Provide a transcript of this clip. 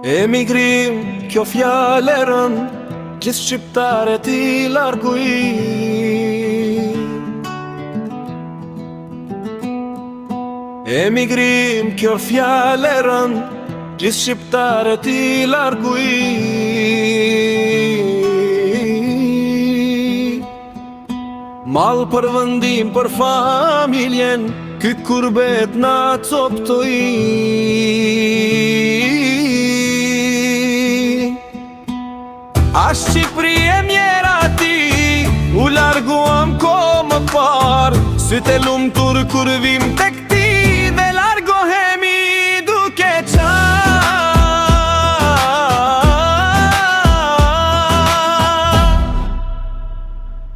Emigrim, kjo fjale rën, gjithë shqiptaret i larguj. Emigrim, kjo fjale rën, gjithë shqiptaret i larguj. Mal për vëndim, për familjen, ky kurbet na coptoj. A Shqipëri e mjera ti, u larguam ko më par, sytë e lumtur kur vim tek